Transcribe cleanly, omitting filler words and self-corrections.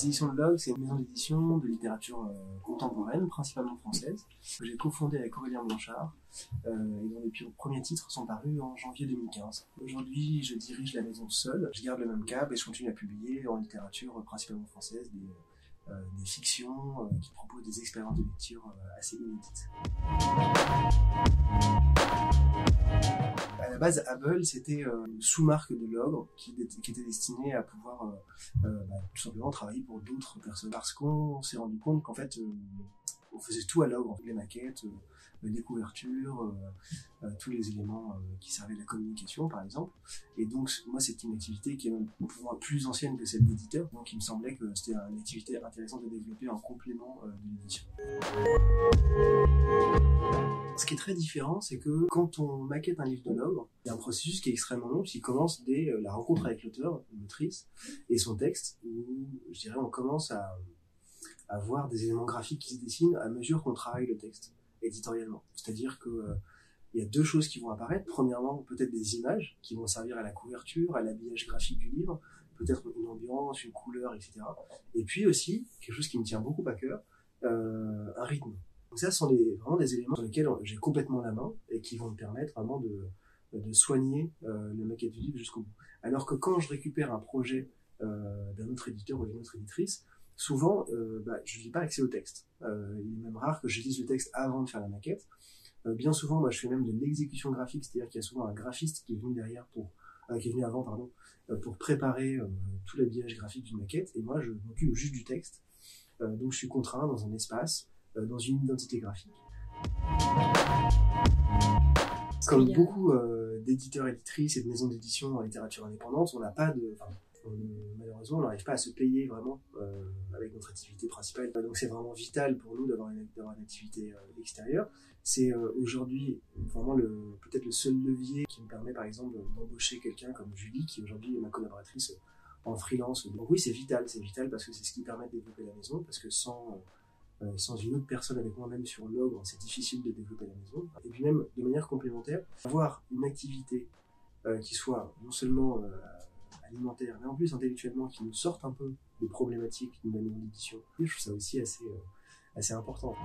Les éditions de Log, c'est une maison d'édition de littérature contemporaine, principalement française, que j'ai cofondée avec Aurélien Blanchard, et dont les premiers titres sont parus en janvier 2015. Aujourd'hui, je dirige la maison seule, je garde le même cap et je continue à publier en littérature principalement française des fictions qui proposent des expériences de lecture assez inédites. À la base, Able, c'était une sous-marque de l'Ogre qui était destinée à pouvoir tout simplement travailler pour d'autres personnes. Parce qu'on s'est rendu compte qu'en fait, on faisait tout à l'Ogre, les maquettes, les couvertures, tous les éléments qui servaient à la communication, par exemple. Et donc, moi, c'est une activité qui est même plus ancienne que celle d'éditeur. Donc, il me semblait que c'était une activité intéressante de développer en complément de l'édition. Ce qui est très différent, c'est que quand on maquette un livre de l'Ogre, il y a un processus qui est extrêmement long, qui commence dès la rencontre avec l'auteur, l'autrice, et son texte, où, je dirais, on commence à voir des éléments graphiques qui se dessinent à mesure qu'on travaille le texte, éditorialement. C'est-à-dire que il y a deux choses qui vont apparaître. Premièrement, peut-être des images qui vont servir à la couverture, à l'habillage graphique du livre, peut-être une ambiance, une couleur, etc. Et puis aussi, quelque chose qui me tient beaucoup à cœur, un rythme. Donc ça, ce sont vraiment des éléments sur lesquels j'ai complètement la main et qui vont me permettre vraiment de soigner la maquette du livre jusqu'au bout. Alors que quand je récupère un projet d'un autre éditeur ou d'une autre éditrice, souvent, je n'ai pas accès au texte. Il est même rare que je lise le texte avant de faire la maquette. Bien souvent, moi, je fais même de l'exécution graphique, c'est-à-dire qu'il y a souvent un graphiste qui est venu avant, pour préparer tout l'habillage graphique d'une maquette. Et moi, je m'occupe juste du texte. Donc, je suis contraint dans un espace, dans une identité graphique. Comme beaucoup d'éditeurs, éditrices et de maisons d'édition en littérature indépendante, malheureusement, on n'arrive pas à se payer vraiment avec notre activité principale. Donc c'est vraiment vital pour nous d'avoir une activité extérieure. C'est aujourd'hui vraiment peut-être le seul levier qui me permet par exemple d'embaucher quelqu'un comme Julie, qui aujourd'hui est ma collaboratrice en freelance. Donc oui, c'est vital parce que c'est ce qui permet de développer la maison, parce que sans une autre personne avec moi-même sur l'Ogre, c'est difficile de développer la maison. Et puis même, de manière complémentaire, avoir une activité qui soit non seulement alimentaire, mais en plus intellectuellement, qui nous sorte un peu des problématiques d'une maison d'édition. Je trouve ça aussi assez important.